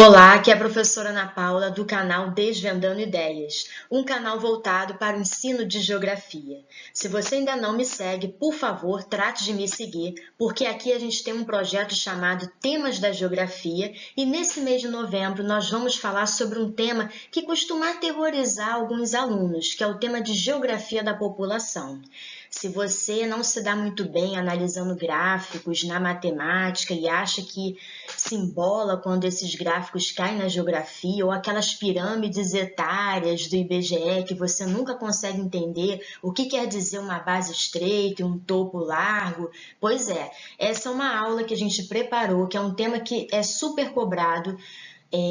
Olá, aqui é a professora Ana Paula do canal Desvendando Ideias, um canal voltado para o ensino de geografia. Se você ainda não me segue, por favor, trate de me seguir, porque aqui a gente tem um projeto chamado Temas da Geografia e nesse mês de novembro nós vamos falar sobre um tema que costuma aterrorizar alguns alunos, que é o tema de geografia da população. Se você não se dá muito bem analisando gráficos na matemática e acha que se embola quando esses gráficos caem na geografia ou aquelas pirâmides etárias do IBGE que você nunca consegue entender o que quer dizer uma base estreita e um topo largo, pois é, essa é uma aula que a gente preparou, que é um tema que é super cobrado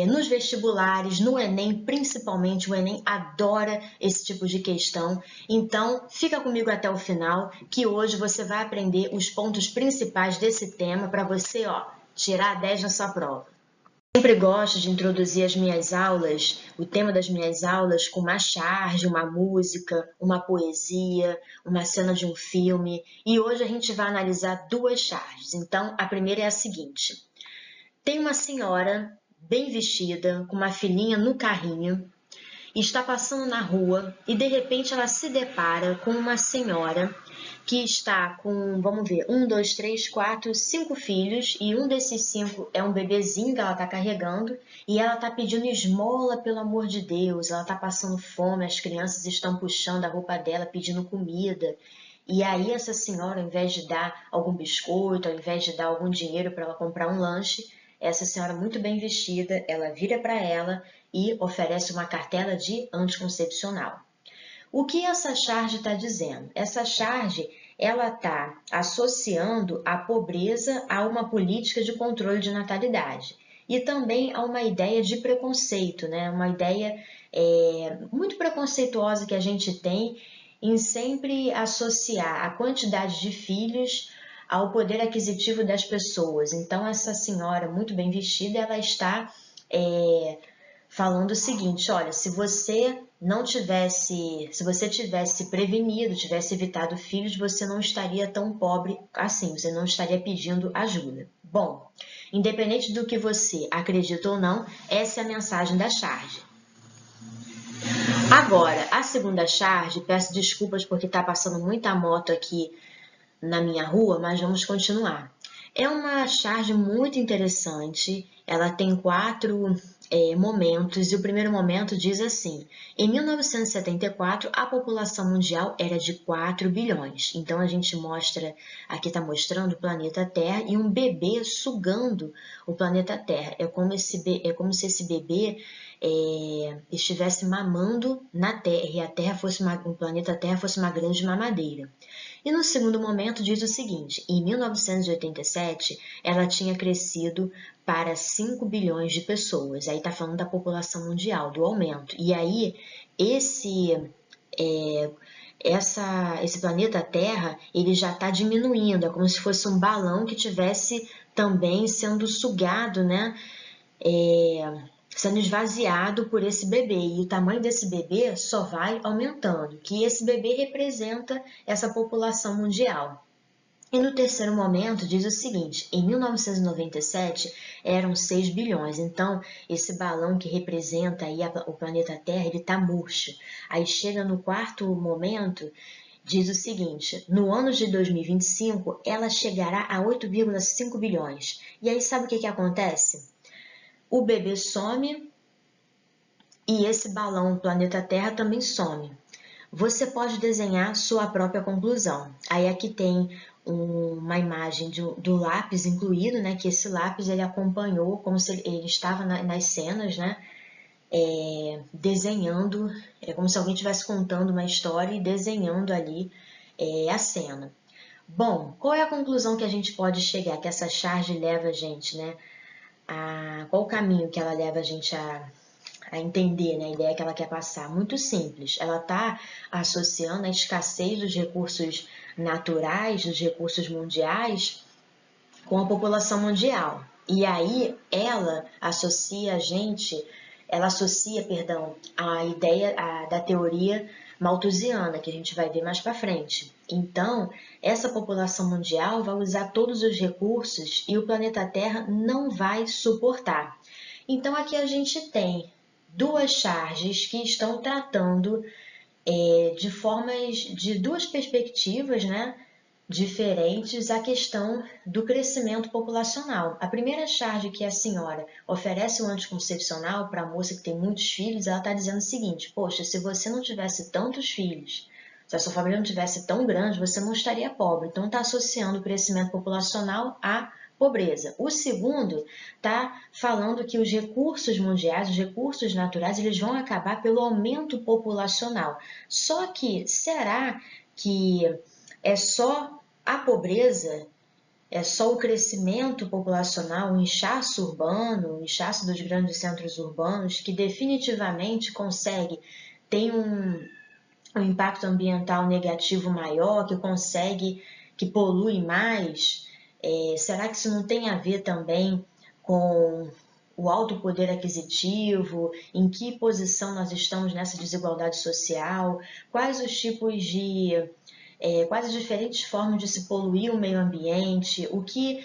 nos vestibulares, no Enem, principalmente, o Enem adora esse tipo de questão. Então, fica comigo até o final, que hoje você vai aprender os pontos principais desse tema para você, tirar 10 na sua prova. Sempre gosto de introduzir as minhas aulas, o tema das minhas aulas, com uma charge, uma música, uma poesia, uma cena de um filme. E hoje a gente vai analisar duas charges. Então, a primeira é a seguinte. Tem uma senhora bem vestida, com uma filhinha no carrinho, e está passando na rua e de repente ela se depara com uma senhora que está com, vamos ver, 1, 2, 3, 4, 5 filhos e um desses 5 é um bebezinho que ela está carregando e ela está pedindo esmola, pelo amor de Deus, ela está passando fome, as crianças estão puxando a roupa dela pedindo comida. E aí essa senhora, ao invés de dar algum biscoito, ao invés de dar algum dinheiro para ela comprar um lanche, essa senhora muito bem vestida, ela vira para ela e oferece uma cartela de anticoncepcional. O que essa charge está dizendo? Essa charge ela está associando a pobreza a uma política de controle de natalidade e também a uma ideia de preconceito, né? Uma ideia muito preconceituosa que a gente tem em sempre associar a quantidade de filhos ao poder aquisitivo das pessoas. Então, essa senhora muito bem vestida, ela está falando o seguinte, olha, se você tivesse prevenido, tivesse evitado filhos, você não estaria tão pobre assim, você não estaria pedindo ajuda. Bom, independente do que você acredita ou não, essa é a mensagem da charge. Agora, a segunda charge, peço desculpas porque está passando muita moto aqui na minha rua, mas vamos continuar. É uma charge muito interessante, ela tem 4 momentos, e o primeiro momento diz assim, em 1974 a população mundial era de 4 bilhões, então a gente mostra, aqui está mostrando o planeta Terra e um bebê sugando o planeta Terra, é como se esse bebê estivesse mamando na Terra e a Terra o planeta Terra fosse uma grande mamadeira. E no segundo momento diz o seguinte, em 1987 ela tinha crescido para 5 bilhões de pessoas, aí está falando da população mundial, do aumento. E aí esse planeta Terra ele já está diminuindo, é como se fosse um balão que tivesse também sendo sugado, né? Sendo esvaziado por esse bebê, e o tamanho desse bebê só vai aumentando, que esse bebê representa essa população mundial. E no terceiro momento diz o seguinte, em 1997 eram 6 bilhões, então esse balão que representa aí o planeta Terra, ele está murcho. Aí chega no quarto momento, diz o seguinte, no ano de 2025 ela chegará a 8,5 bilhões. E aí sabe o que acontece? O bebê some e esse balão planeta Terra também some. Você pode desenhar sua própria conclusão. Aí aqui tem uma imagem do lápis incluído, né? Que esse lápis ele acompanhou como se ele estava nas cenas, né? Desenhando, é como se alguém estivesse contando uma história e desenhando ali a cena. Bom, qual é a conclusão que a gente pode chegar? Que essa charge leva a gente, né? Qual o caminho que ela leva a gente a entender, né, a ideia que ela quer passar? Muito simples, ela está associando a escassez dos recursos naturais, dos recursos mundiais, com a população mundial. E aí ela associa a ideia da teoria malthusiana, que a gente vai ver mais para frente. Então, essa população mundial vai usar todos os recursos e o planeta Terra não vai suportar. Então, aqui a gente tem duas charges que estão tratando de duas perspectivas, né, diferentes a questão do crescimento populacional. A primeira charge que a senhora oferece o anticoncepcional para a moça que tem muitos filhos, ela está dizendo o seguinte: poxa, se você não tivesse tantos filhos, se a sua família não tivesse tão grande, você não estaria pobre. Então, está associando o crescimento populacional à pobreza. O segundo está falando que os recursos mundiais, os recursos naturais, eles vão acabar pelo aumento populacional. Só que, será que é só a pobreza, é só o crescimento populacional, o inchaço urbano, o inchaço dos grandes centros urbanos, que definitivamente consegue ter um impacto ambiental negativo maior, que polui mais? Será que isso não tem a ver também com o alto poder aquisitivo? Em que posição nós estamos nessa desigualdade social? Quais os tipos quais as diferentes formas de se poluir o meio ambiente? O que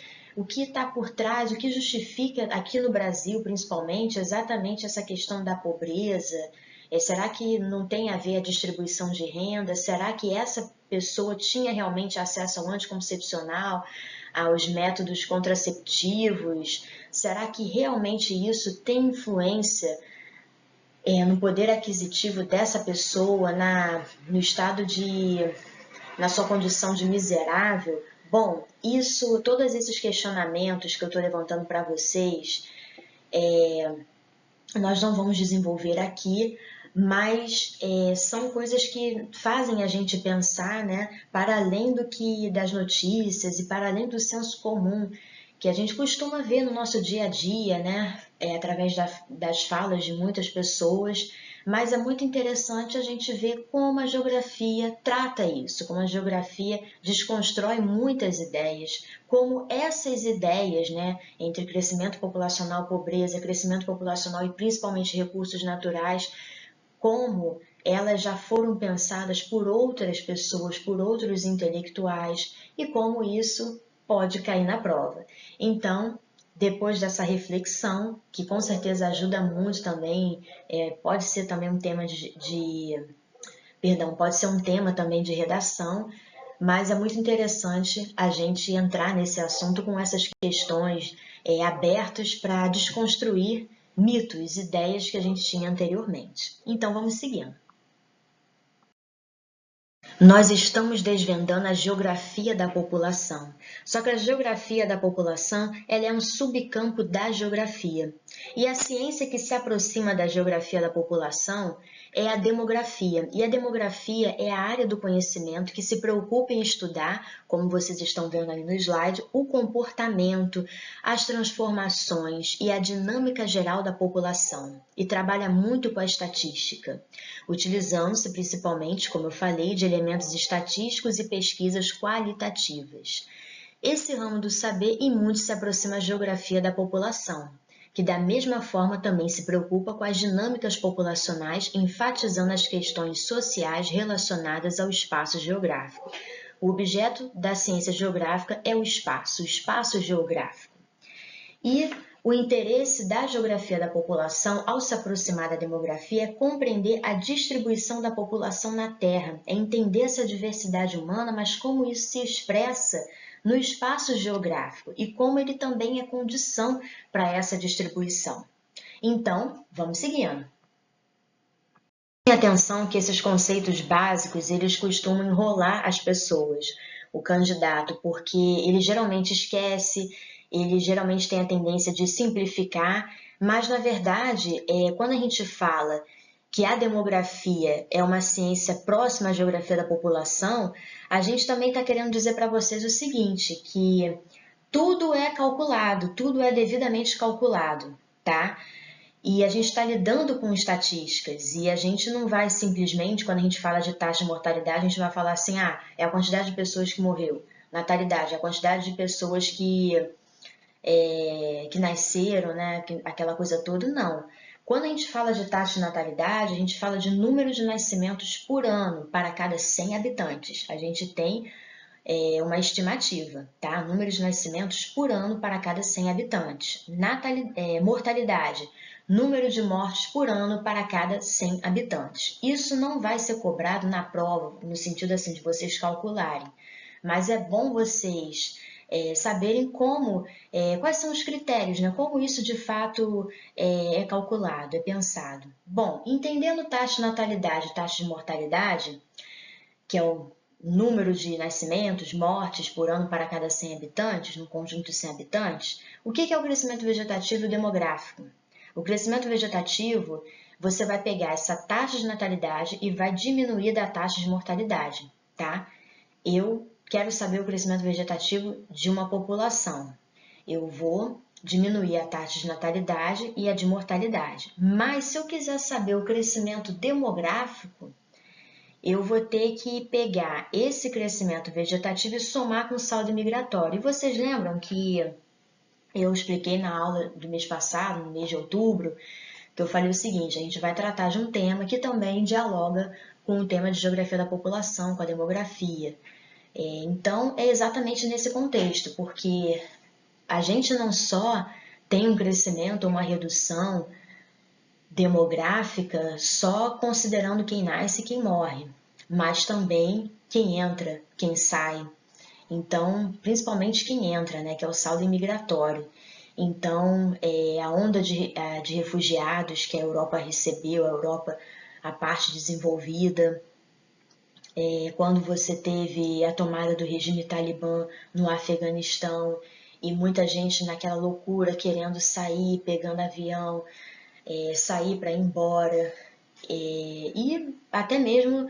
está por trás, o que justifica aqui no Brasil, principalmente, exatamente essa questão da pobreza? Será que não tem a ver a distribuição de renda? Será que essa pessoa tinha realmente acesso ao anticoncepcional, aos métodos contraceptivos? Será que realmente isso tem influência no poder aquisitivo dessa pessoa, no estado na sua condição de miserável? Bom, todos esses questionamentos que eu estou levantando para vocês, nós não vamos desenvolver aqui, mas são coisas que fazem a gente pensar, né, para além das notícias e para além do senso comum que a gente costuma ver no nosso dia a dia, né, através das falas de muitas pessoas. Mas é muito interessante a gente ver como a geografia trata isso, como a geografia desconstrói muitas ideias, como essas ideias, né, entre crescimento populacional, pobreza, crescimento populacional e principalmente recursos naturais, como elas já foram pensadas por outras pessoas, por outros intelectuais, e como isso pode cair na prova. Então, depois dessa reflexão, que com certeza ajuda muito também, pode ser também um tema pode ser um tema também de redação, mas é muito interessante a gente entrar nesse assunto com essas questões abertas para desconstruir mitos, ideias que a gente tinha anteriormente. Então, vamos seguindo. Nós estamos desvendando a geografia da população. Só que a geografia da população, ela é um subcampo da geografia. E a ciência que se aproxima da geografia da população é a demografia. E a demografia é a área do conhecimento que se preocupa em estudar, como vocês estão vendo ali no slide, o comportamento, as transformações e a dinâmica geral da população. E trabalha muito com a estatística, utilizando-se principalmente, como eu falei, de elementos estatísticos e pesquisas qualitativas. Esse ramo do saber e muito se aproxima à geografia da população, que da mesma forma também se preocupa com as dinâmicas populacionais, enfatizando as questões sociais relacionadas ao espaço geográfico. O objeto da ciência geográfica é o espaço geográfico. E o interesse da geografia da população ao se aproximar da demografia é compreender a distribuição da população na Terra, é entender essa diversidade humana, mas como isso se expressa no espaço geográfico e como ele também é condição para essa distribuição. Então, vamos seguindo. Tenha atenção que esses conceitos básicos, eles costumam enrolar as pessoas, o candidato, porque ele geralmente esquece, ele geralmente tem a tendência de simplificar, mas na verdade, quando a gente fala que a demografia é uma ciência próxima à geografia da população, a gente também está querendo dizer para vocês o seguinte, que tudo é calculado, tudo é devidamente calculado, tá? E a gente está lidando com estatísticas e a gente não vai simplesmente, quando a gente fala de taxa de mortalidade, a gente vai falar assim, é a quantidade de pessoas que morreu. Natalidade, a quantidade de pessoas que nasceram, né? Aquela coisa toda, não. Quando a gente fala de taxa de natalidade, a gente fala de número de nascimentos por ano para cada 100 habitantes. A gente tem uma estimativa, tá? Número de nascimentos por ano para cada 100 habitantes. Mortalidade, número de mortes por ano para cada 100 habitantes. Isso não vai ser cobrado na prova, no sentido assim de vocês calcularem, mas é bom vocês saberem quais são os critérios, né? Como isso de fato é calculado, é pensado. Bom, entendendo taxa de natalidade e taxa de mortalidade, que é o número de nascimentos, mortes por ano para cada 100 habitantes, no conjunto de 100 habitantes, o que é o crescimento vegetativo e demográfico? O crescimento vegetativo, você vai pegar essa taxa de natalidade e vai diminuir da taxa de mortalidade, tá? Eu quero saber o crescimento vegetativo de uma população. Eu vou diminuir a taxa de natalidade e a de mortalidade. Mas se eu quiser saber o crescimento demográfico, eu vou ter que pegar esse crescimento vegetativo e somar com o saldo migratório. E vocês lembram que eu expliquei na aula do mês passado, no mês de outubro, que eu falei o seguinte: a gente vai tratar de um tema que também dialoga com o tema de geografia da população, com a demografia. Então, é exatamente nesse contexto, porque a gente não só tem um crescimento ou uma redução demográfica só considerando quem nasce e quem morre, mas também quem entra, quem sai. Então, principalmente quem entra, né, que é o saldo imigratório. Então, a onda de refugiados que a Europa recebeu, a parte desenvolvida, quando você teve a tomada do regime talibã no Afeganistão e muita gente naquela loucura querendo sair, pegando avião, sair para ir embora, e até mesmo,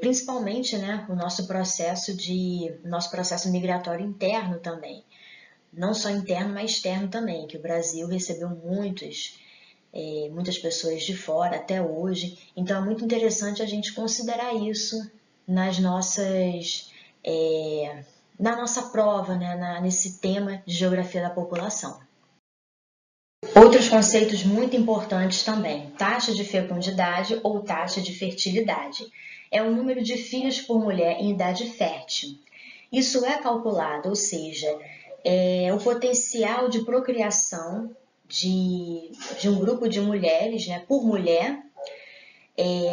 principalmente, né, o nosso processo migratório interno também. Não só interno, mas externo também, que o Brasil recebeu muitas pessoas de fora até hoje. Então é muito interessante a gente considerar isso nas nossas, na nossa prova, né, nesse tema de geografia da população. Outros conceitos muito importantes também: taxa de fecundidade ou taxa de fertilidade. É o número de filhos por mulher em idade fértil. Isso é calculado, ou seja, o potencial de procriação de um grupo de mulheres, né, por mulher,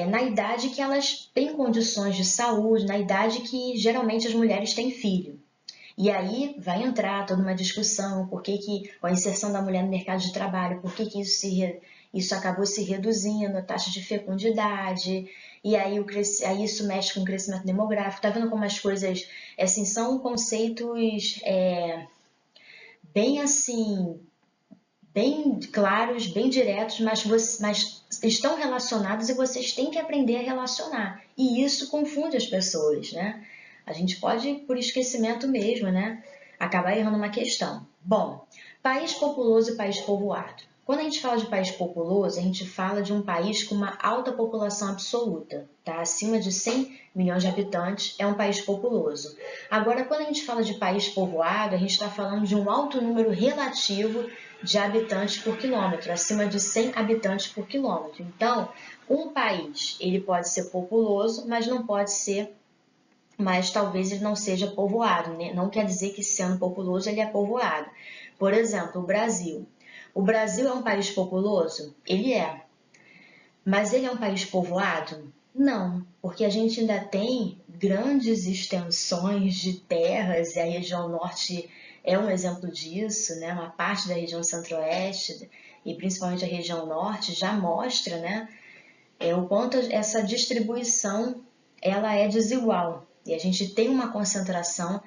na idade que elas têm condições de saúde, na idade que geralmente as mulheres têm filho. E aí vai entrar toda uma discussão, com a inserção da mulher no mercado de trabalho, por que isso acabou se reduzindo, a taxa de fecundidade, e aí isso mexe com o crescimento demográfico. Tá vendo como as coisas, assim, são conceitos bem assim, bem claros, bem diretos, mas estão relacionados e vocês têm que aprender a relacionar. E isso confunde as pessoas, né? A gente pode, por esquecimento mesmo, né, acabar errando uma questão. Bom, país populoso e país povoado. Quando a gente fala de país populoso, a gente fala de um país com uma alta população absoluta, tá? Acima de 100 milhões de habitantes é um país populoso. Agora, quando a gente fala de país povoado, a gente está falando de um alto número relativo de habitantes por quilômetro, acima de 100 habitantes por quilômetro. Então, um país, ele pode ser populoso, mas talvez ele não seja povoado, né? Não quer dizer que sendo populoso ele é povoado. Por exemplo, o Brasil. O Brasil é um país populoso? Ele é. Mas ele é um país povoado? Não, porque a gente ainda tem grandes extensões de terras, e a região norte é um exemplo disso, né? Uma parte da região centro-oeste e principalmente a região norte já mostra, né, o quanto essa distribuição ela é desigual. E a gente tem uma concentração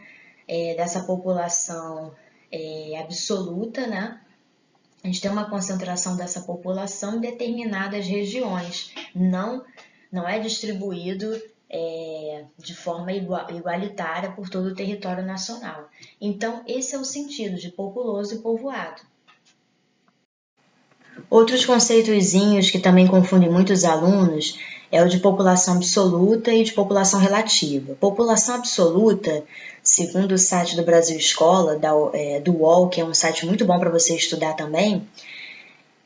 dessa população absoluta, né? A gente tem uma concentração dessa população em determinadas regiões, não é distribuído de forma igualitária por todo o território nacional. Então, esse é o sentido de populoso e povoado. Outros conceitozinhos que também confundem muitos alunos é o de população absoluta e de população relativa. População absoluta, segundo o site do Brasil Escola, do UOL, que é um site muito bom para você estudar também,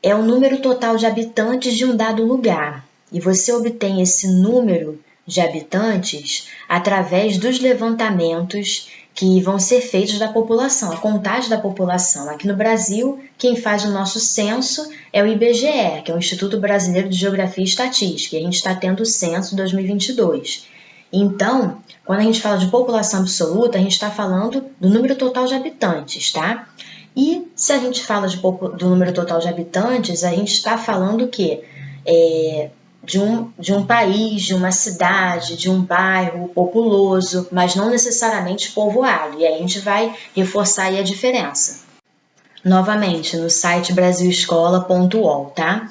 é o número total de habitantes de um dado lugar. E você obtém esse número de habitantes através dos levantamentos que vão ser feitos da população, a contagem da população. Aqui no Brasil, quem faz o nosso censo é o IBGE, que é o Instituto Brasileiro de Geografia e Estatística, e a gente está tendo o censo 2022. Então, quando a gente fala de população absoluta, a gente está falando do número total de habitantes, tá? E se a gente fala do número total de habitantes, a gente está falando o quê? De um país, de uma cidade, de um bairro populoso, mas não necessariamente povoado. E aí a gente vai reforçar aí a diferença. Novamente, no site brasilescola.ol, tá?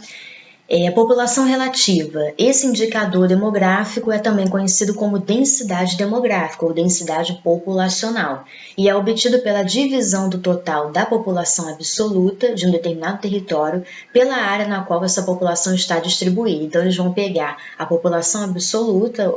População relativa. Esse indicador demográfico é também conhecido como densidade demográfica ou densidade populacional e é obtido pela divisão do total da população absoluta de um determinado território pela área na qual essa população está distribuída. Então, eles vão pegar a população absoluta,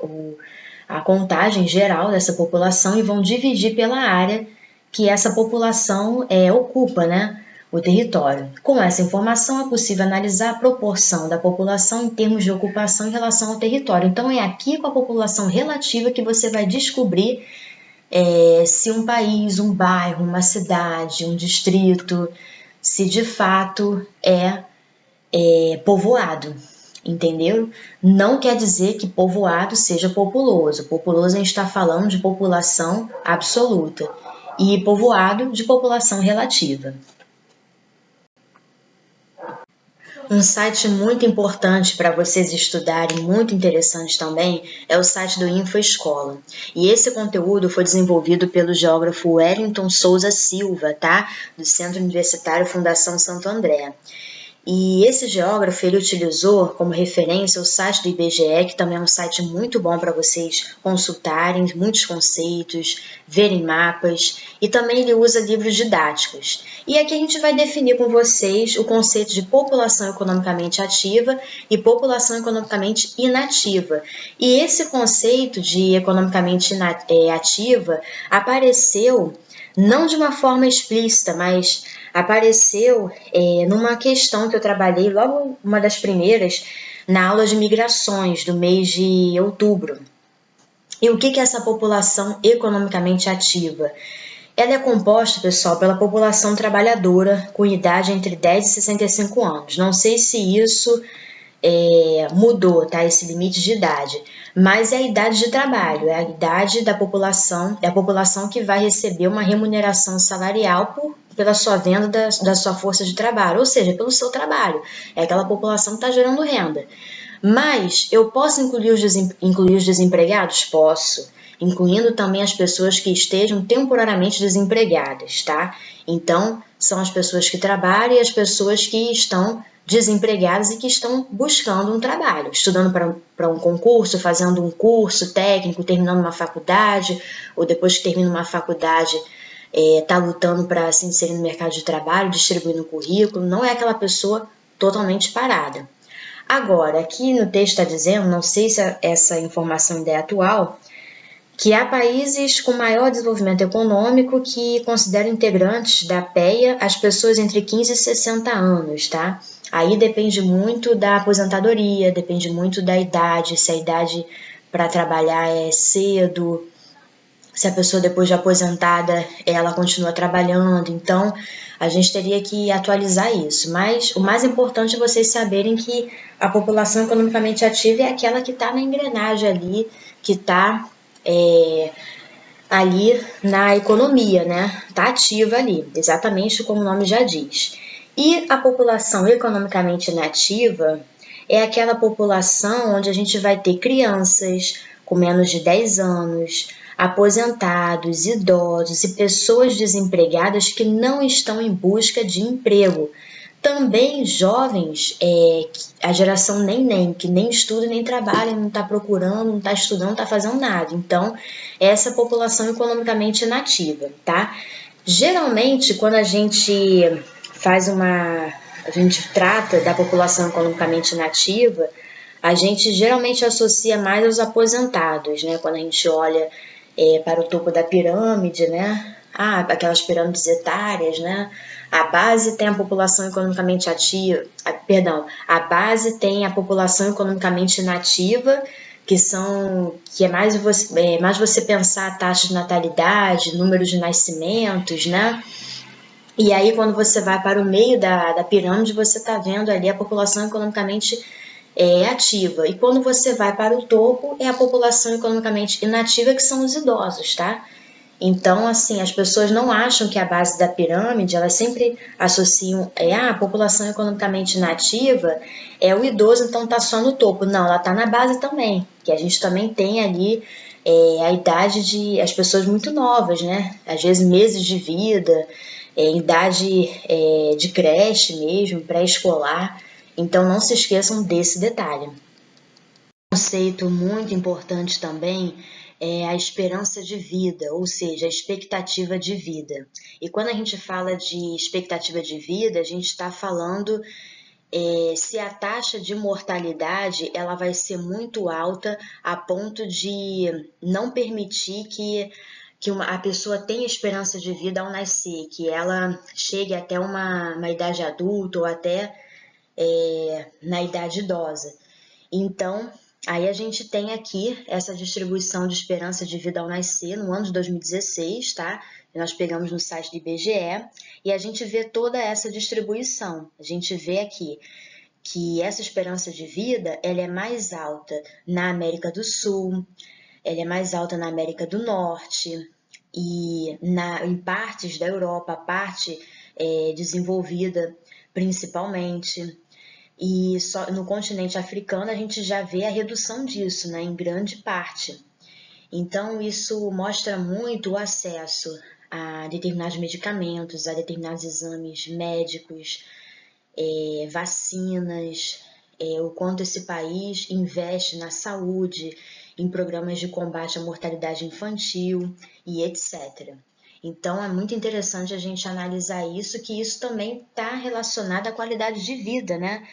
a contagem geral dessa população, e vão dividir pela área que essa população ocupa, né? O território. Com essa informação, é possível analisar a proporção da população em termos de ocupação em relação ao território. Então, é aqui com a população relativa que você vai descobrir se um país, um bairro, uma cidade, um distrito, se de fato é povoado. Entendeu? Não quer dizer que povoado seja populoso. Populoso a gente está falando de população absoluta e povoado de população relativa. Um site muito importante para vocês estudarem, muito interessante também, é o site do InfoEscola. E esse conteúdo foi desenvolvido pelo geógrafo Wellington Souza Silva, tá? Do Centro Universitário Fundação Santo André. E esse geógrafo, ele utilizou como referência o site do IBGE, que também é um site muito bom para vocês consultarem muitos conceitos, verem mapas, e também ele usa livros didáticos. E aqui a gente vai definir com vocês o conceito de população economicamente ativa e população economicamente inativa. E esse conceito de economicamente ativa apareceu não de uma forma explícita, mas apareceu numa questão que eu trabalhei logo uma das primeiras na aula de migrações do mês de outubro. E o que é essa população economicamente ativa? Ela é composta, pessoal, pela população trabalhadora com idade entre 10 e 65 anos. Não sei se isso mudou, tá? Esse limite de idade. Mas é a idade de trabalho, é a idade da população, é a população que vai receber uma remuneração salarial pela sua venda da sua força de trabalho, ou seja, pelo seu trabalho. É aquela população que está gerando renda. Mas eu posso incluir os desempregados? Posso. Incluindo também as pessoas que estejam temporariamente desempregadas, tá? Então, são as pessoas que trabalham e as pessoas que estão desempregadas e que estão buscando um trabalho, estudando para um concurso, fazendo um curso técnico, terminando uma faculdade, ou depois que termina uma faculdade, está lutando para se inserir no mercado de trabalho, distribuindo currículo, não é aquela pessoa totalmente parada. Agora, aqui no texto está dizendo, não sei se essa informação ainda é atual, que há países com maior desenvolvimento econômico que consideram integrantes da PEA as pessoas entre 15 e 60 anos, tá? Aí depende muito da aposentadoria, depende muito da idade, se a idade para trabalhar é cedo, se a pessoa depois de aposentada ela continua trabalhando, então a gente teria que atualizar isso. Mas o mais importante é vocês saberem que a população economicamente ativa é aquela que está na engrenagem ali, que está ali na economia, né? Está ativa ali, exatamente como o nome já diz. E a população economicamente inativa é aquela população onde a gente vai ter crianças com menos de 10 anos, aposentados, idosos e pessoas desempregadas que não estão em busca de emprego. Também jovens, a geração neném, que nem estuda nem trabalha, não está procurando, não está estudando, não está fazendo nada. Então, essa população economicamente inativa, tá? Geralmente, quando a gente a gente trata da população economicamente inativa, a gente geralmente associa mais aos aposentados, né? Quando a gente olha para o topo da pirâmide, né? Aquelas pirâmides etárias, né? A base tem a população economicamente ativa, a base tem a população economicamente inativa, que é mais você pensar a taxa de natalidade, número de nascimentos, né? E aí, quando você vai para o meio da pirâmide, você está vendo ali a população economicamente ativa. E quando você vai para o topo, é a população economicamente inativa, que são os idosos, tá? Então, assim, as pessoas não acham que a base da pirâmide, elas sempre associam, a população economicamente inativa é o idoso, então tá só no topo. Não, ela tá na base também, que a gente também tem ali a idade de as pessoas muito novas, né? Às vezes meses de vida, idade de creche mesmo, pré-escolar. Então não se esqueçam desse detalhe. Um conceito muito importante também é a esperança de vida, ou seja, a expectativa de vida. E quando a gente fala de expectativa de vida, a gente está falando se a taxa de mortalidade ela vai ser muito alta a ponto de não permitir que a pessoa tenha esperança de vida ao nascer, que ela chegue até uma idade adulta ou até na idade idosa. Então, aí a gente tem aqui essa distribuição de esperança de vida ao nascer no ano de 2016, tá? Nós pegamos no site do IBGE e a gente vê toda essa distribuição. A gente vê aqui que essa esperança de vida ela é mais alta na América do Sul, ela é mais alta na América do Norte e em partes da Europa, a parte desenvolvida principalmente. E só no continente africano a gente já vê a redução disso, né, em grande parte. Então isso mostra muito o acesso a determinados medicamentos, a determinados exames médicos, vacinas, o quanto esse país investe na saúde, em programas de combate à mortalidade infantil e etc. Então é muito interessante a gente analisar isso, que isso também está relacionado à qualidade de vida, né?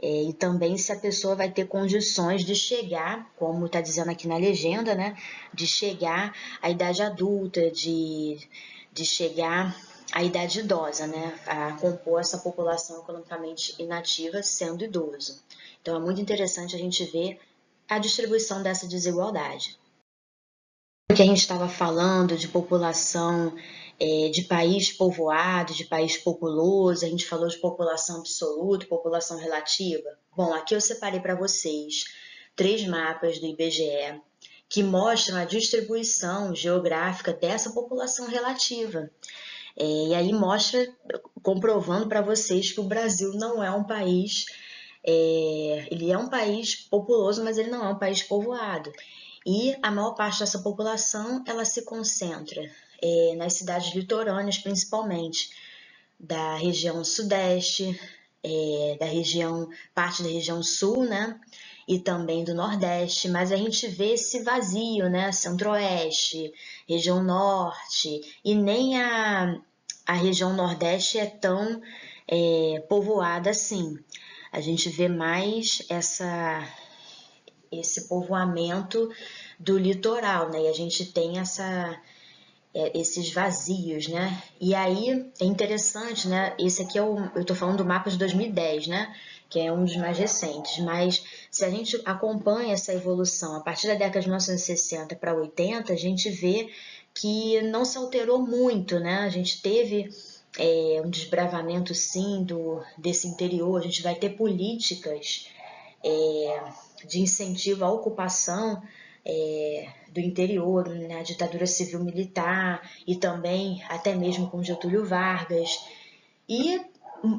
E também se a pessoa vai ter condições de chegar, como está dizendo aqui na legenda, né? De chegar à idade adulta, de chegar à idade idosa, né? A compor essa população economicamente inativa sendo idoso. Então é muito interessante a gente ver a distribuição dessa desigualdade. O que a gente estava falando de população de país povoado, de país populoso, a gente falou de população absoluta, população relativa. Bom, aqui eu separei para vocês 3 mapas do IBGE que mostram a distribuição geográfica dessa população relativa. E aí mostra, comprovando para vocês que o Brasil não é um país, ele é um país populoso, mas ele não é um país povoado. E a maior parte dessa população, ela se concentra nas cidades litorâneas, principalmente, da região sudeste, parte da região sul, né? E também do nordeste, mas a gente vê esse vazio, né? Centro-oeste, região norte, e nem a região nordeste é tão povoada assim. A gente vê mais esse povoamento do litoral, né? E a gente tem esses vazios, né? E aí é interessante, né? Esse aqui eu tô falando do mapa de 2010, né? Que é um dos mais recentes, mas se a gente acompanha essa evolução a partir da década de 1960 para 80, a gente vê que não se alterou muito, né? A gente teve um desbravamento, sim, desse interior, a gente vai ter políticas de incentivo à ocupação do interior, na ditadura civil-militar e também até mesmo com Getúlio Vargas. E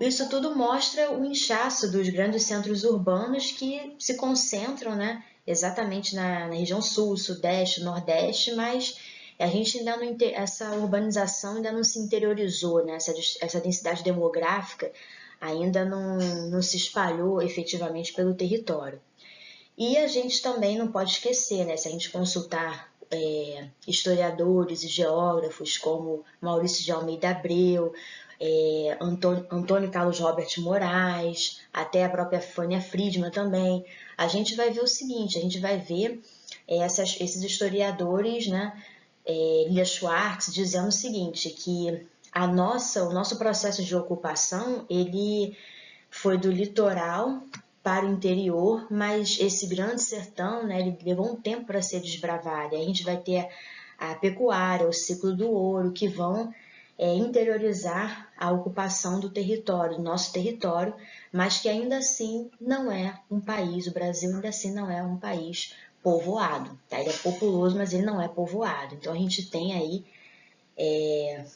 isso tudo mostra o inchaço dos grandes centros urbanos que se concentram, né, exatamente na região sul, sudeste, nordeste, mas a gente ainda não, essa urbanização ainda não se interiorizou, né, essa densidade demográfica ainda não se espalhou efetivamente pelo território. E a gente também não pode esquecer, né, se a gente consultar historiadores e geógrafos como Maurício de Almeida Abreu, Antônio Carlos Robert Moraes, até a própria Fania Friedman também, a gente vai ver o seguinte, a gente vai ver esses historiadores, né, Lia Schwartz, dizendo o seguinte, que o nosso processo de ocupação, ele foi do litoral para o interior, mas esse grande sertão, né, ele levou um tempo para ser desbravado. E a gente vai ter a pecuária, o ciclo do ouro, que vão interiorizar a ocupação do território, do nosso território, mas que ainda assim não é um país, o Brasil ainda assim não é um país povoado, tá? Ele é populoso, mas ele não é povoado. Então a gente tem aí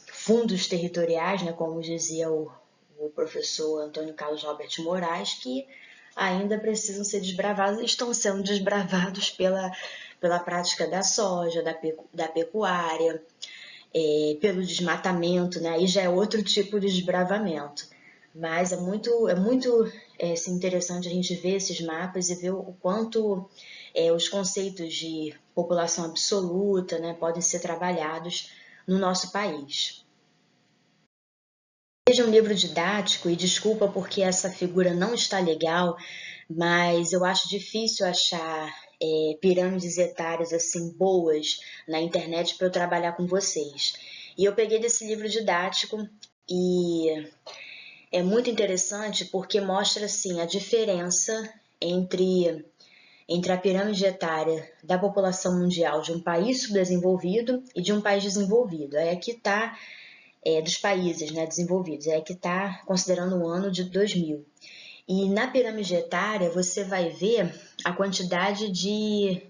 fundos territoriais, né, como dizia o professor Antônio Carlos Robert Moraes, que ainda precisam ser desbravados e estão sendo desbravados pela prática da soja, da pecuária, pelo desmatamento, né? Aí já é outro tipo de desbravamento. Mas é muito assim, interessante a gente ver esses mapas e ver o quanto os conceitos de população absoluta, né, podem ser trabalhados no nosso país. Seja um livro didático, e desculpa porque essa figura não está legal, mas eu acho difícil achar pirâmides etárias assim boas na internet para eu trabalhar com vocês. E eu peguei desse livro didático e é muito interessante porque mostra assim a diferença entre a pirâmide etária da população mundial de um país subdesenvolvido e de um país desenvolvido. Aí aqui está dos países, né, desenvolvidos. É que está considerando o ano de 2000. E na pirâmide etária você vai ver a quantidade de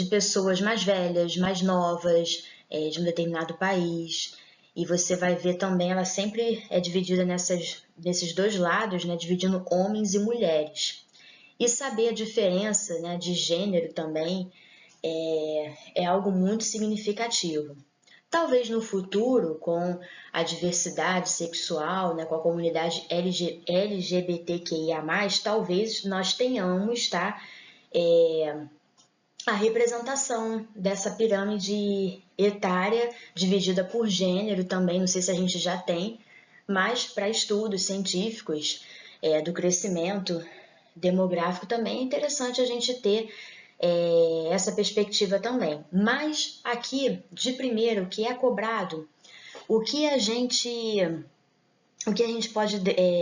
pessoas mais velhas, mais novas, de um determinado país. E você vai ver também, ela sempre é dividida nesses dois lados, né, dividindo homens e mulheres. E saber a diferença, né, de gênero também é algo muito significativo. Talvez no futuro, com a diversidade sexual, né, com a comunidade LGBTQIA+, talvez nós tenhamos, tá, a representação dessa pirâmide etária dividida por gênero também, não sei se a gente já tem, mas para estudos científicos do crescimento demográfico também é interessante a gente ter essa perspectiva também. Mas aqui, de primeiro, o que é cobrado, o que a gente pode,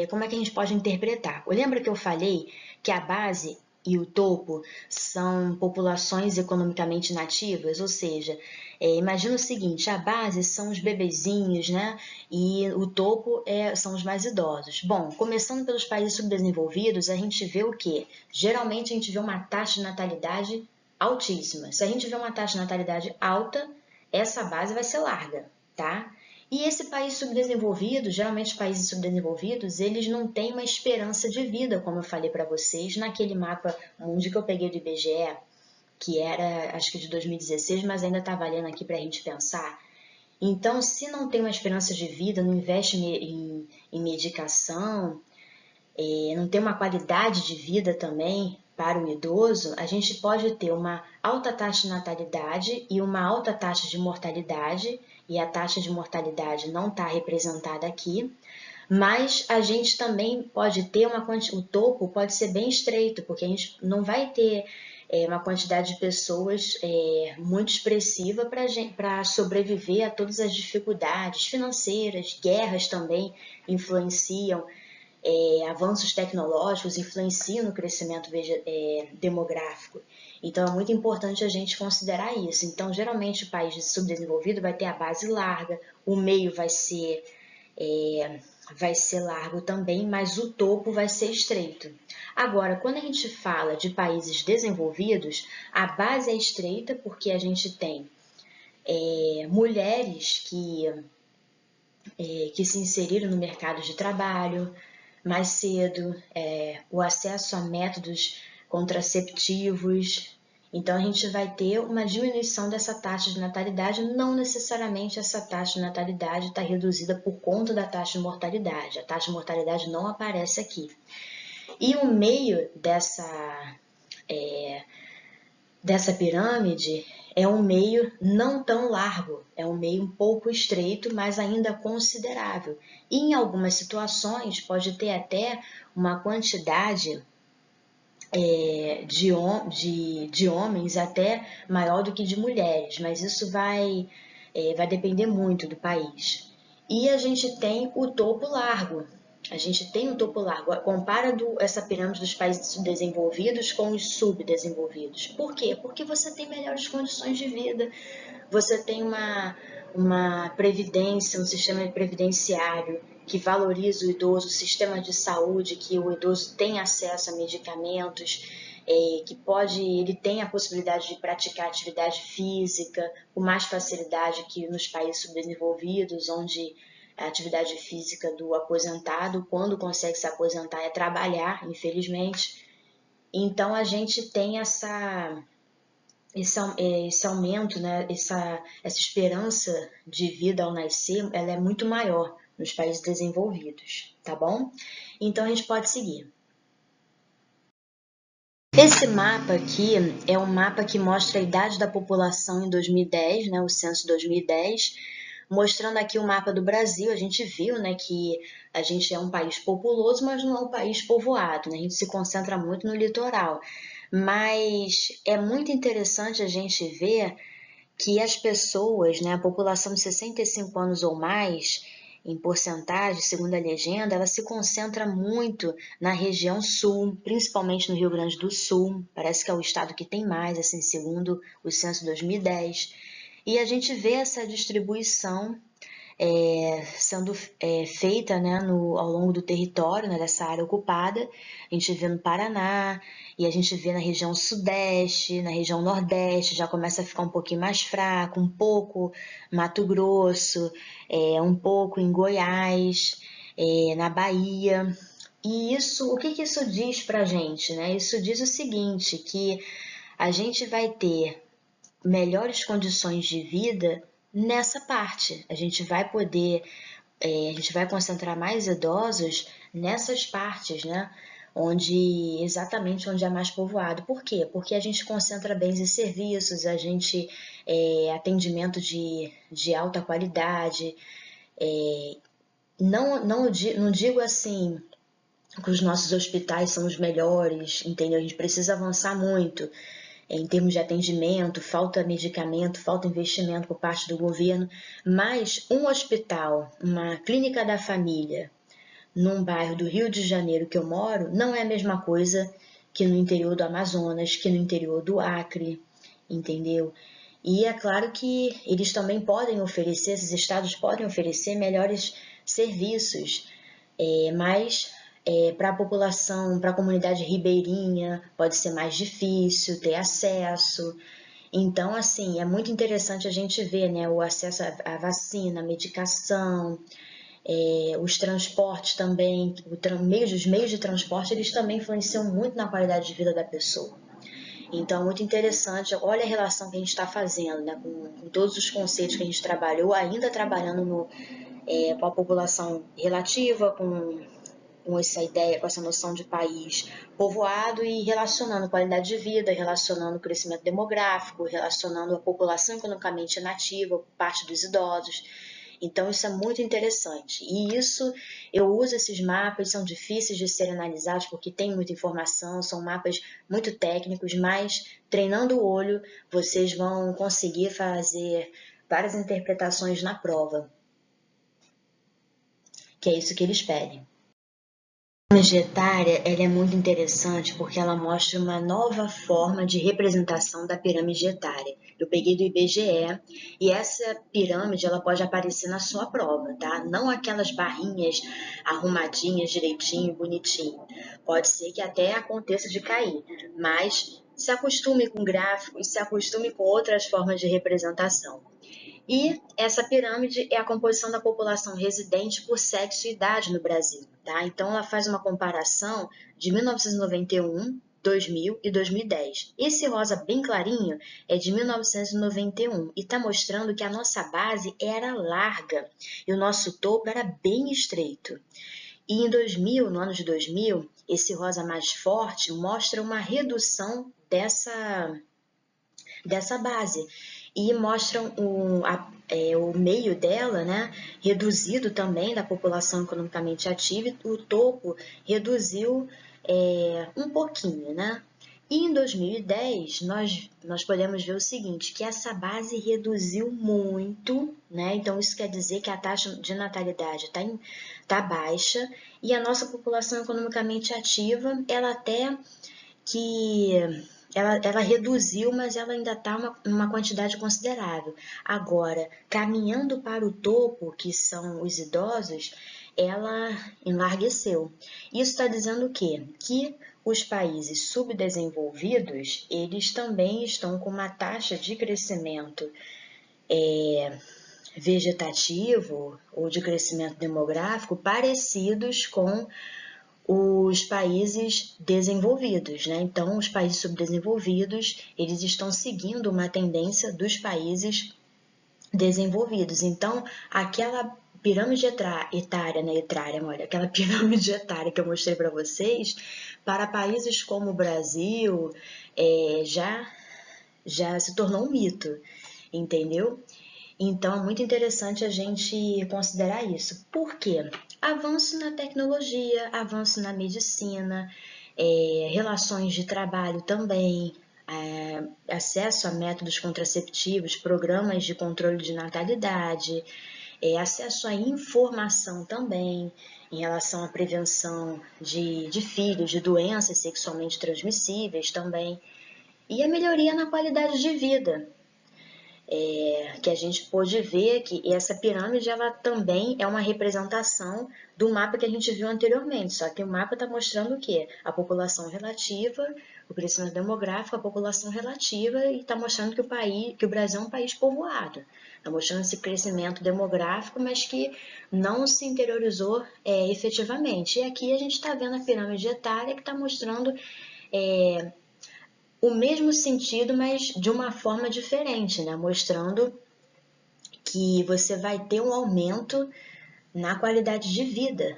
como é que a gente pode interpretar? Lembra que eu falei que a base e o topo são populações economicamente nativas, ou seja, imagina o seguinte, a base são os bebezinhos, né? E o topo são os mais idosos. Bom, começando pelos países subdesenvolvidos, a gente vê o quê? Geralmente a gente vê uma taxa de natalidade altíssima. Se a gente vê uma taxa de natalidade alta, essa base vai ser larga, tá? E esse país subdesenvolvido, geralmente os países subdesenvolvidos, eles não têm uma esperança de vida, como eu falei para vocês, naquele mapa mundi que eu peguei do IBGE, que era, acho que de 2016, mas ainda está valendo aqui para a gente pensar. Então, se não tem uma esperança de vida, não investe em medicação, não tem uma qualidade de vida também para o idoso, a gente pode ter uma alta taxa de natalidade e uma alta taxa de mortalidade, e a taxa de mortalidade não está representada aqui, mas a gente também pode ter o topo pode ser bem estreito, porque a gente não vai ter uma quantidade de pessoas muito expressiva para sobreviver a todas as dificuldades financeiras, guerras também influenciam, avanços tecnológicos influenciam no crescimento demográfico. Então, é muito importante a gente considerar isso. Então, geralmente, o país subdesenvolvido vai ter a base larga, o meio vai ser largo também, mas o topo vai ser estreito. Agora, quando a gente fala de países desenvolvidos, a base é estreita porque a gente tem mulheres que se inseriram no mercado de trabalho mais cedo, o acesso a métodos contraceptivos. Então, a gente vai ter uma diminuição dessa taxa de natalidade, não necessariamente essa taxa de natalidade está reduzida por conta da taxa de mortalidade. A taxa de mortalidade não aparece aqui. E o meio dessa pirâmide é um meio não tão largo, é um meio um pouco estreito, mas ainda considerável. E em algumas situações pode ter até uma quantidade de homens até maior do que de mulheres, mas isso vai depender muito do país. E a gente tem o topo largo. A gente tem um topo largo. Compara essa pirâmide dos países desenvolvidos com os subdesenvolvidos. Por quê? Porque você tem melhores condições de vida, você tem uma previdência, um sistema previdenciário que valoriza o idoso, o sistema de saúde, que o idoso tem acesso a medicamentos, ele tem a possibilidade de praticar atividade física com mais facilidade que nos países subdesenvolvidos, onde a atividade física do aposentado, quando consegue se aposentar, é trabalhar, infelizmente. Então, a gente tem esse aumento, né? essa esperança de vida ao nascer, ela é muito maior nos países desenvolvidos, tá bom? Então, a gente pode seguir. Esse mapa aqui é um mapa que mostra a idade da população em 2010, né? O censo 2010, mostrando aqui o mapa do Brasil. A gente viu, né, que a gente é um país populoso, mas não é um país povoado, né? A gente se concentra muito no litoral. Mas é muito interessante a gente ver que as pessoas, né, a população de 65 anos ou mais, em porcentagem, segundo a legenda, ela se concentra muito na região sul, principalmente no Rio Grande do Sul. Parece que é o estado que tem mais, assim, segundo o censo 2010. E a gente vê essa distribuição sendo feita, né, ao longo do território, né, dessa área ocupada. A gente vê no Paraná, e a gente vê na região sudeste, na região nordeste, já começa a ficar um pouquinho mais fraco, um pouco Mato Grosso, um pouco em Goiás, na Bahia. E o que isso diz pra gente, né? Isso diz o seguinte, que a gente vai ter melhores condições de vida nessa parte. A gente vai poder, a gente vai concentrar mais idosos nessas partes, né? Exatamente onde é mais povoado. Por quê? Porque a gente concentra bens e serviços, a gente atendimento de alta qualidade. Não digo assim que os nossos hospitais são os melhores, entendeu? A gente precisa avançar muito em termos de atendimento, falta medicamento, falta investimento por parte do governo, mas um hospital, uma clínica da família, num bairro do Rio de Janeiro que eu moro, não é a mesma coisa que no interior do Amazonas, que no interior do Acre, entendeu? E é claro que eles também podem oferecer, esses estados podem oferecer melhores serviços, mas para a população, para a comunidade ribeirinha, pode ser mais difícil ter acesso. Então, assim, é muito interessante a gente ver, né, o acesso à vacina, à medicação, os transportes também, os meios de transporte, eles também influenciam muito na qualidade de vida da pessoa. Então, é muito interessante, olha a relação que a gente está fazendo, né, com todos os conceitos que a gente trabalhou, ainda trabalhando com a população relativa, com essa ideia, com essa noção de país povoado e relacionando qualidade de vida, relacionando o crescimento demográfico, relacionando a população economicamente inativa, parte dos idosos. Então, isso é muito interessante. E eu uso esses mapas, são difíceis de serem analisados porque tem muita informação, são mapas muito técnicos, mas treinando o olho, vocês vão conseguir fazer várias interpretações na prova, que é isso que eles pedem. A pirâmide etária ela é muito interessante porque ela mostra uma nova forma de representação da pirâmide etária. Eu peguei do IBGE e essa pirâmide ela pode aparecer na sua prova, tá? Não aquelas barrinhas arrumadinhas direitinho, bonitinho. Pode ser que até aconteça de cair, mas se acostume com gráficos, se acostume com outras formas de representação. E essa pirâmide é a composição da população residente por sexo e idade no Brasil, tá? Então, ela faz uma comparação de 1991, 2000 e 2010. Esse rosa bem clarinho é de 1991 e está mostrando que a nossa base era larga e o nosso topo era bem estreito. E em 2000, no ano de 2000, esse rosa mais forte mostra uma redução dessa base e mostram o meio dela, né, reduzido também da população economicamente ativa, e o topo reduziu um pouquinho, né? E em 2010, nós podemos ver o seguinte, que essa base reduziu muito, né? Então, isso quer dizer que a taxa de natalidade tá baixa e a nossa população economicamente ativa, ela até que ela reduziu, mas ela ainda está uma quantidade considerável. Agora, caminhando para o topo, que são os idosos, ela enlargueceu. Isso está dizendo o quê? Que os países subdesenvolvidos, eles também estão com uma taxa de crescimento vegetativo ou de crescimento demográfico parecidos com os países desenvolvidos, né? Então, os países subdesenvolvidos, eles estão seguindo uma tendência dos países desenvolvidos. Então, aquela pirâmide etária, né? Olha, aquela pirâmide etária que eu mostrei para vocês, para países como o Brasil, já se tornou um mito, entendeu? Então, é muito interessante a gente considerar isso. Por quê? Avanço na tecnologia, avanço na medicina, relações de trabalho também, acesso a métodos contraceptivos, programas de controle de natalidade, acesso à informação também em relação à prevenção de filhos, de doenças sexualmente transmissíveis também, e a melhoria na qualidade de vida. Que a gente pôde ver que essa pirâmide ela também é uma representação do mapa que a gente viu anteriormente, só que o mapa está mostrando o quê? A população relativa, o crescimento demográfico, a população relativa, e está mostrando que o Brasil é um país povoado. Está mostrando esse crescimento demográfico, mas que não se interiorizou efetivamente. E aqui a gente está vendo a pirâmide etária que está mostrando o mesmo sentido, mas de uma forma diferente, né? Mostrando que você vai ter um aumento na qualidade de vida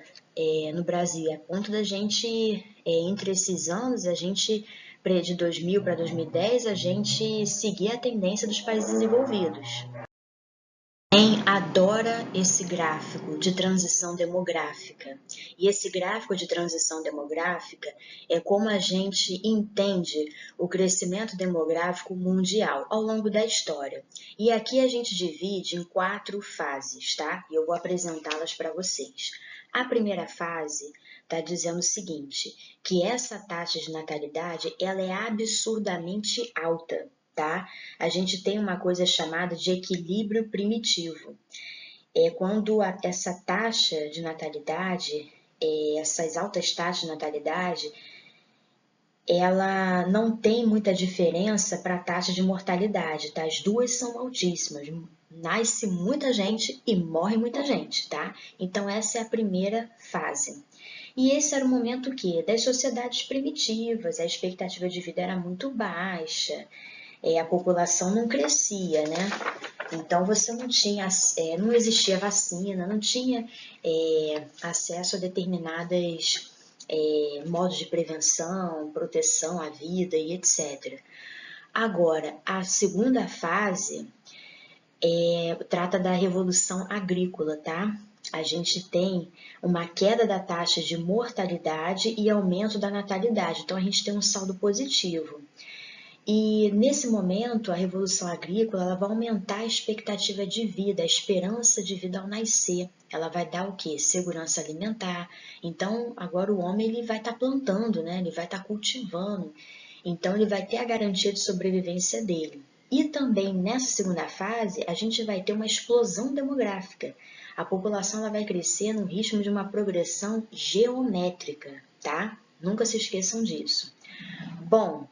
no Brasil, a ponto da gente, entre esses anos, de 2000 para 2010, a gente seguir a tendência dos países desenvolvidos. Quem adora esse gráfico de transição demográfica. E esse gráfico de transição demográfica é como a gente entende o crescimento demográfico mundial ao longo da história. E aqui a gente divide em 4 fases, tá? E eu vou apresentá-las para vocês. A primeira fase está dizendo o seguinte, que essa taxa de natalidade ela é absurdamente alta. Tá? A gente tem uma coisa chamada de equilíbrio primitivo. É quando essa taxa de natalidade, essas altas taxas de natalidade, ela não tem muita diferença para a taxa de mortalidade, tá? As duas são altíssimas. Nasce muita gente e morre muita gente, tá? Então essa é a primeira fase. E esse era o momento o quê? Das sociedades primitivas, a expectativa de vida era muito baixa, a população não crescia, né? Então você não tinha, não existia vacina, não tinha acesso a determinadas modos de prevenção, proteção à vida e etc. Agora, a segunda fase trata da revolução agrícola, tá? A gente tem uma queda da taxa de mortalidade e aumento da natalidade, então a gente tem um saldo positivo. E nesse momento, a revolução agrícola ela vai aumentar a expectativa de vida, a esperança de vida ao nascer. Ela vai dar o quê? Segurança alimentar. Então, agora o homem ele vai estar plantando, né? Ele vai estar cultivando. Então, ele vai ter a garantia de sobrevivência dele. E também nessa segunda fase, a gente vai ter uma explosão demográfica. A população ela vai crescer no ritmo de uma progressão geométrica, tá? Nunca se esqueçam disso. Bom,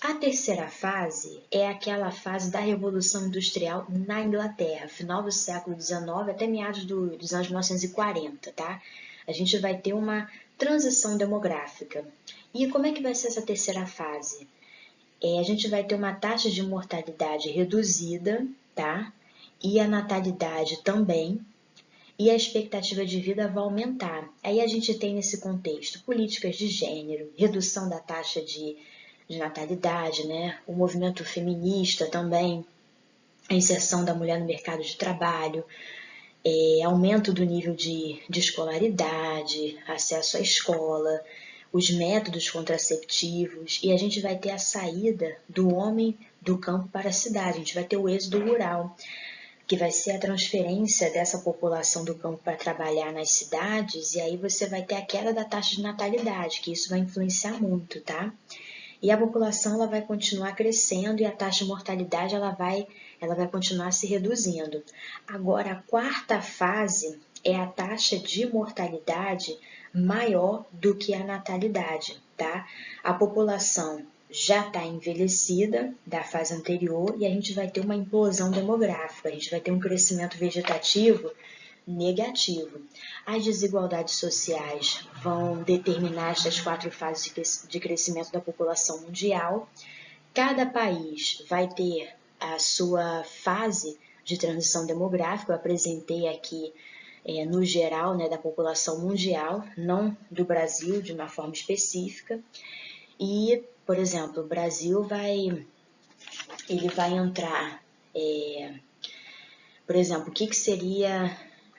a terceira fase é aquela fase da Revolução Industrial na Inglaterra, final do século XIX até meados dos anos 1940, tá? A gente vai ter uma transição demográfica. E como é que vai ser essa terceira fase? A gente vai ter uma taxa de mortalidade reduzida, tá? E a natalidade também, e a expectativa de vida vai aumentar. Aí a gente tem nesse contexto políticas de gênero, redução da taxa de natalidade, né? O movimento feminista também, a inserção da mulher no mercado de trabalho, aumento do nível de escolaridade, acesso à escola, os métodos contraceptivos, e a gente vai ter a saída do homem do campo para a cidade, a gente vai ter o êxodo rural, que vai ser a transferência dessa população do campo para trabalhar nas cidades, e aí você vai ter a queda da taxa de natalidade, que isso vai influenciar muito, tá? E a população ela vai continuar crescendo e a taxa de mortalidade ela vai continuar se reduzindo. Agora, a quarta fase é a taxa de mortalidade maior do que a natalidade, tá? A população já está envelhecida da fase anterior e a gente vai ter uma implosão demográfica, a gente vai ter um crescimento vegetativo negativo. As desigualdades sociais vão determinar estas 4 fases de crescimento da população mundial. Cada país vai ter a sua fase de transição demográfica. Eu apresentei aqui no geral, né, da população mundial, não do Brasil de uma forma específica. E, por exemplo, o Brasil vai entrar, por exemplo, o que seria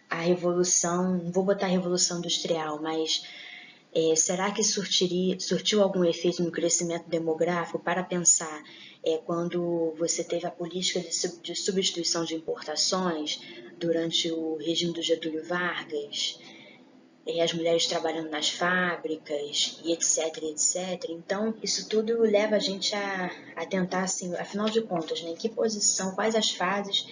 a revolução, não vou botar a revolução industrial, mas será que surtiu algum efeito no crescimento demográfico? Para pensar, quando você teve a política de substituição de importações durante o regime do Getúlio Vargas, as mulheres trabalhando nas fábricas, e etc, etc. Então, isso tudo leva a gente a tentar, assim, afinal de contas, né, em que posição, quais as fases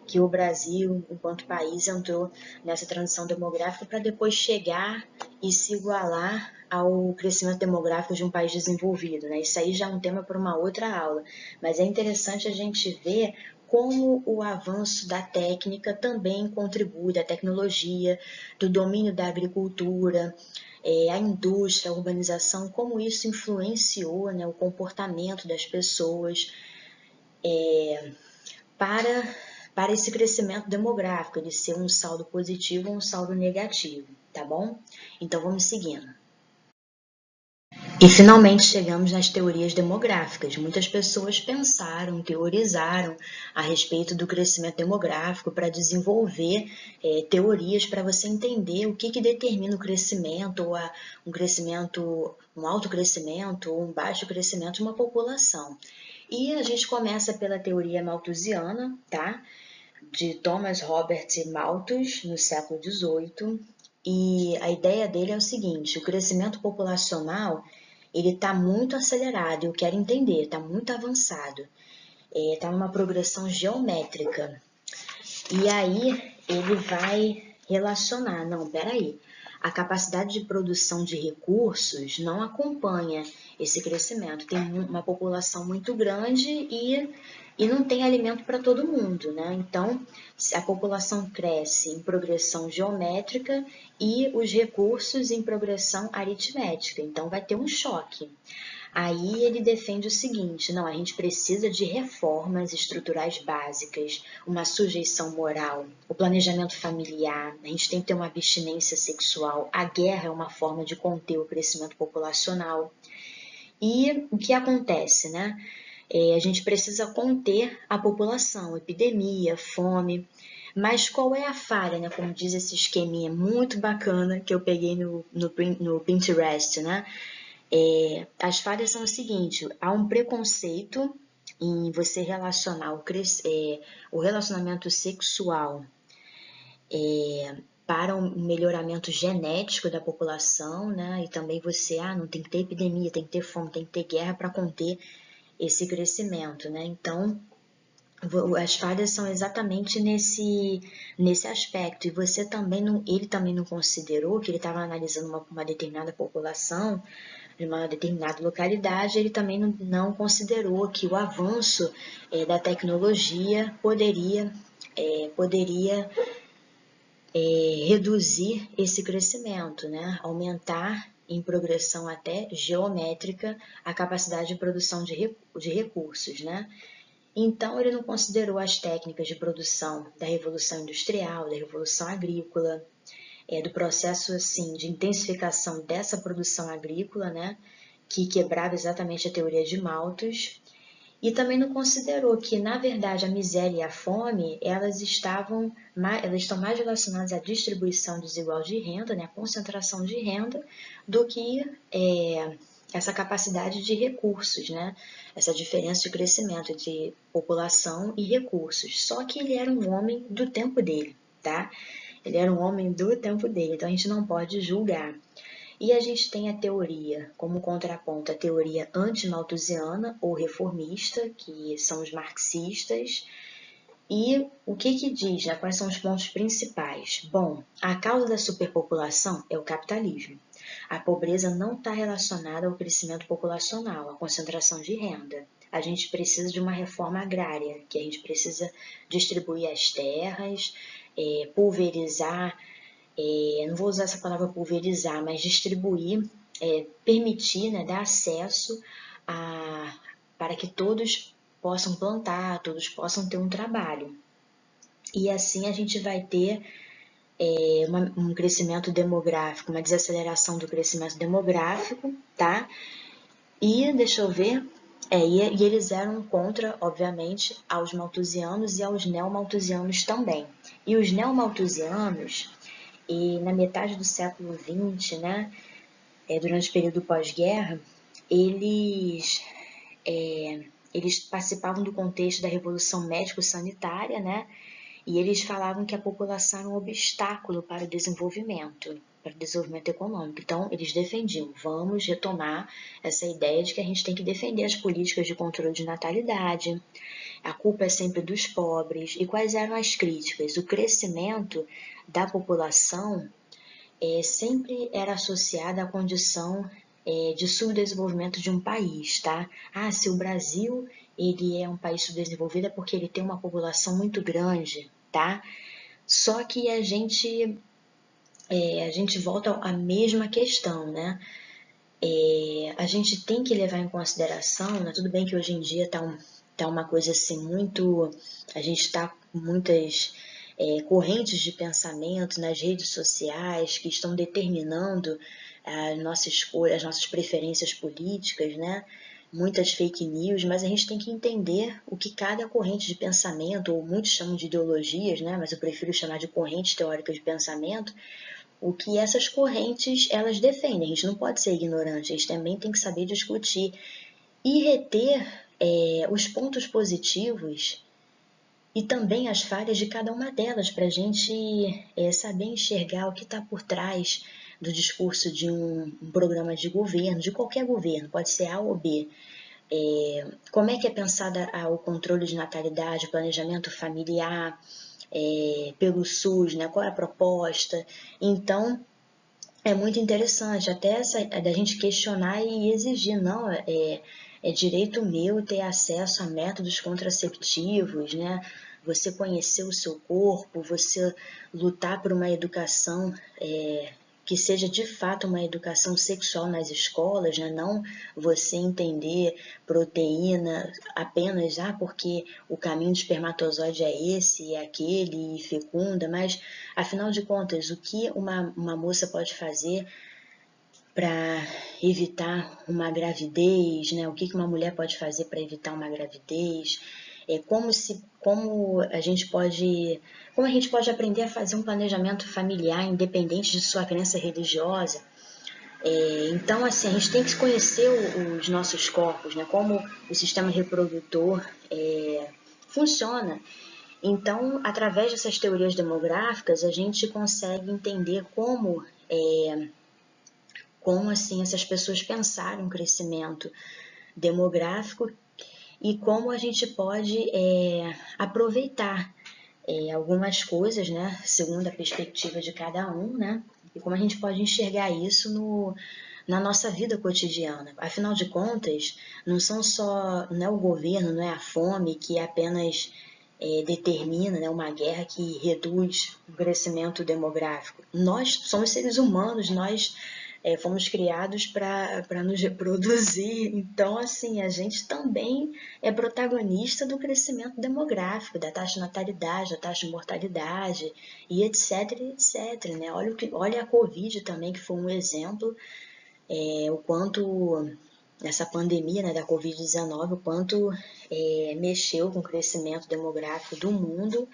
que o Brasil, enquanto país, entrou nessa transição demográfica para depois chegar e se igualar ao crescimento demográfico de um país desenvolvido, né? Isso aí já é um tema para uma outra aula, mas é interessante a gente ver como o avanço da técnica também contribui, da tecnologia, do domínio da agricultura, a indústria, a urbanização, como isso influenciou, né, o comportamento das pessoas para esse crescimento demográfico, de ser um saldo positivo ou um saldo negativo, tá bom? Então vamos seguindo. E finalmente chegamos nas teorias demográficas. Muitas pessoas pensaram, teorizaram a respeito do crescimento demográfico para desenvolver teorias para você entender o que determina o crescimento, ou um crescimento, um alto crescimento ou um baixo crescimento de uma população. E a gente começa pela teoria malthusiana, tá? De Thomas Robert Malthus, no século XVIII. E a ideia dele é o seguinte: o crescimento populacional ele está muito acelerado, eu quero entender, está muito avançado, está numa progressão geométrica. E aí ele vai relacionar, não, peraí, a capacidade de produção de recursos não acompanha esse crescimento. Tem uma população muito grande e não tem alimento para todo mundo, né? Então, a população cresce em progressão geométrica e os recursos em progressão aritmética. Então, vai ter um choque. Aí ele defende o seguinte: não, a gente precisa de reformas estruturais básicas, uma sujeição moral, o planejamento familiar, a gente tem que ter uma abstinência sexual, a guerra é uma forma de conter o crescimento populacional. E o que acontece, né? A gente precisa conter a população, epidemia, fome. Mas qual é a falha, né? Como diz esse esqueminha muito bacana que eu peguei no Pinterest, né? As falhas são o seguinte: há um preconceito em você relacionar o relacionamento sexual para um melhoramento genético da população, né? E também você, não tem que ter epidemia, tem que ter fome, tem que ter guerra para conter esse crescimento, né? Então, as falhas são exatamente nesse aspecto. E você também ele também não considerou que ele estava analisando uma determinada população de uma determinada localidade, ele também não considerou que o avanço da tecnologia poderia reduzir esse crescimento, né? Aumentar em progressão até geométrica a capacidade de produção de recursos, né? Então, ele não considerou as técnicas de produção da Revolução Industrial, da Revolução Agrícola, do processo assim, de intensificação dessa produção agrícola, né, que quebrava exatamente a teoria de Malthus. E também não considerou que, na verdade, a miséria e a fome, elas estão mais relacionadas à distribuição desigual de renda, né, à concentração de renda, do que essa capacidade de recursos, né, essa diferença de crescimento entre população e recursos. Só que ele era um homem do tempo dele, tá? Ele era um homem do tempo dele, então a gente não pode julgar. E a gente tem a teoria, como contraponto, a teoria anti-malthusiana ou reformista, que são os marxistas. E o que diz, né? Quais são os pontos principais? Bom, a causa da superpopulação é o capitalismo. A pobreza não está relacionada ao crescimento populacional, à concentração de renda. A gente precisa de uma reforma agrária, que a gente precisa distribuir as terras, pulverizar, não vou usar essa palavra pulverizar, mas distribuir, permitir, né, dar acesso para que todos possam plantar, todos possam ter um trabalho. E assim a gente vai ter um crescimento demográfico, uma desaceleração do crescimento demográfico, tá? E, deixa eu ver, e eles eram contra, obviamente, aos malthusianos e aos neomalthusianos também. E os neomalthusianos, e na metade do século XX, né, durante o período pós-guerra, eles participavam do contexto da Revolução Médico-Sanitária, né, e eles falavam que a população era um obstáculo para o desenvolvimento econômico. Então, eles defendiam, vamos retomar essa ideia de que a gente tem que defender as políticas de controle de natalidade, a culpa é sempre dos pobres. E quais eram as críticas? O crescimento da população sempre era associada à condição de subdesenvolvimento de um país, tá? Se o Brasil ele é um país subdesenvolvido é porque ele tem uma população muito grande, tá? Só que a gente volta à mesma questão, né? A gente tem que levar em consideração, né? Tudo bem que hoje em dia tá uma coisa assim muito... A gente está com muitas correntes de pensamento nas redes sociais que estão determinando a nossa escolha, as nossas preferências políticas, né? Muitas fake news, mas a gente tem que entender o que cada corrente de pensamento, ou muitos chamam de ideologias, né? Mas eu prefiro chamar de correntes teóricas de pensamento, o que essas correntes elas defendem. A gente não pode ser ignorante, a gente também tem que saber discutir e reter os pontos positivos e também as falhas de cada uma delas, para a gente saber enxergar o que está por trás do discurso de um programa de governo, de qualquer governo, pode ser A ou B. Como é que é pensada o controle de natalidade, o planejamento familiar, pelo SUS, né? Qual é a proposta? Então, é muito interessante até da gente questionar e exigir, não, é direito meu ter acesso a métodos contraceptivos, né? Você conhecer o seu corpo, você lutar por uma educação que seja de fato uma educação sexual nas escolas, né? Não você entender proteína apenas porque o caminho do espermatozoide é esse e aquele e fecunda, mas afinal de contas, o que uma moça pode fazer para evitar uma gravidez, né? O que uma mulher pode fazer para evitar uma gravidez? Como a gente pode aprender a fazer um planejamento familiar independente de sua crença religiosa. Então, assim, a gente tem que conhecer os nossos corpos, né? Como o sistema reprodutor funciona. Então, através dessas teorias demográficas, a gente consegue entender como assim essas pessoas pensaram o crescimento demográfico e como a gente pode aproveitar algumas coisas, né, segundo a perspectiva de cada um, né, e como a gente pode enxergar isso na nossa vida cotidiana. Afinal de contas, não é o governo, não é a fome que apenas determina, né, uma guerra que reduz o crescimento demográfico. Nós somos seres humanos, nós fomos criados para nos reproduzir, então assim, a gente também é protagonista do crescimento demográfico, da taxa de natalidade, da taxa de mortalidade e etc, etc, né? Olha a Covid também, que foi um exemplo, o quanto nessa pandemia, né, da Covid-19, o quanto mexeu com o crescimento demográfico do mundo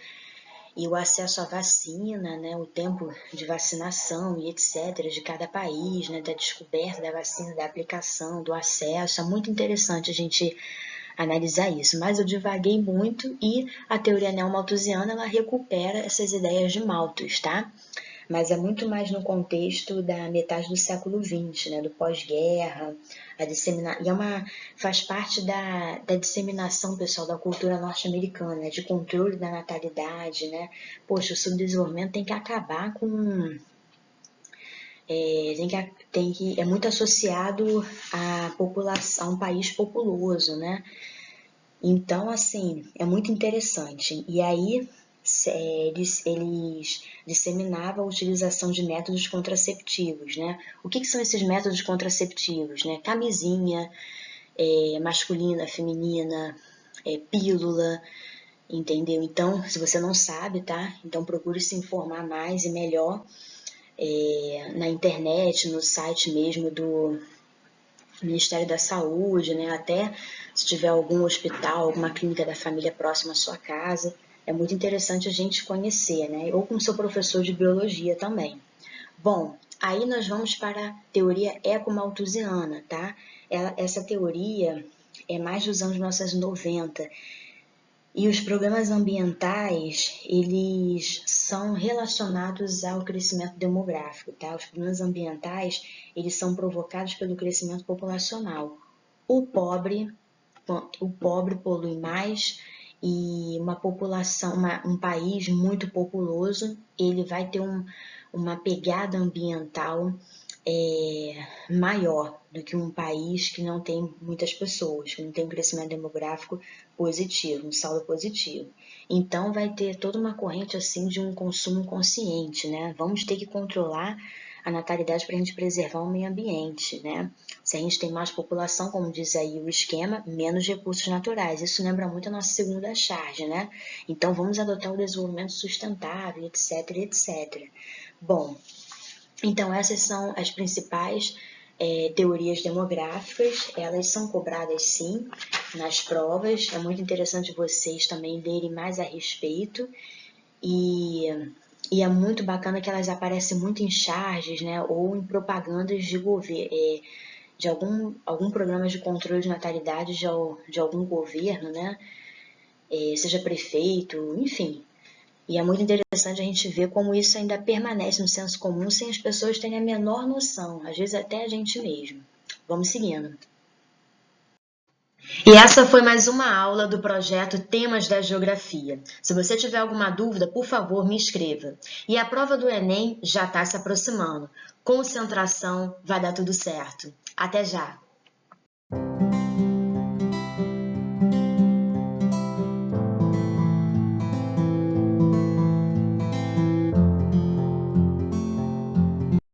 e o acesso à vacina, né, o tempo de vacinação e etc. de cada país, né, da descoberta da vacina, da aplicação, do acesso. É muito interessante a gente analisar isso, mas eu divaguei muito e a teoria neomalthusiana ela recupera essas ideias de Malthus, tá? Mas é muito mais no contexto da metade do século XX, né, do pós-guerra, faz parte da disseminação, pessoal, da cultura norte-americana, né, de controle da natalidade, né? Poxa, o subdesenvolvimento tem que acabar com... é muito associado à população, a um país populoso, né? Então, assim, é muito interessante. E aí, eles disseminavam a utilização de métodos contraceptivos, né? O que são esses métodos contraceptivos, né? Camisinha, masculina, feminina, pílula, entendeu? Então, se você não sabe, tá? Então, procure se informar mais e melhor na internet, no site mesmo do Ministério da Saúde, né? Até se tiver algum hospital, alguma clínica da família próxima à sua casa, é muito interessante a gente conhecer, né? Ou com seu professor de biologia também. Bom, aí nós vamos para a teoria ecomalthusiana, tá? Essa teoria é mais dos anos 1990. E os problemas ambientais, eles são relacionados ao crescimento demográfico, tá? Os problemas ambientais, eles são provocados pelo crescimento populacional. O pobre polui mais e uma população, um país muito populoso, ele vai ter uma pegada ambiental maior do que um país que não tem muitas pessoas, que não tem um crescimento demográfico positivo, um saldo positivo. Então vai ter toda uma corrente assim de um consumo consciente, né? Vamos ter que controlar a natalidade para a gente preservar o meio ambiente, né? Se a gente tem mais população, como diz aí o esquema, menos recursos naturais. Isso lembra muito a nossa segunda charge, né? Então vamos adotar o desenvolvimento sustentável, etc, etc. Bom, então essas são as principais teorias demográficas, elas são cobradas sim nas provas, é muito interessante vocês também lerem mais a respeito e é muito bacana que elas aparecem muito em charges, né, ou em propagandas de governo, de algum programa de controle de natalidade de algum governo, né, seja prefeito, enfim. E é muito interessante a gente ver como isso ainda permanece no senso comum sem as pessoas terem a menor noção, às vezes até a gente mesmo. Vamos seguindo. E essa foi mais uma aula do projeto Temas da Geografia. Se você tiver alguma dúvida, por favor, me escreva. E a prova do Enem já está se aproximando. Concentração, vai dar tudo certo. Até já!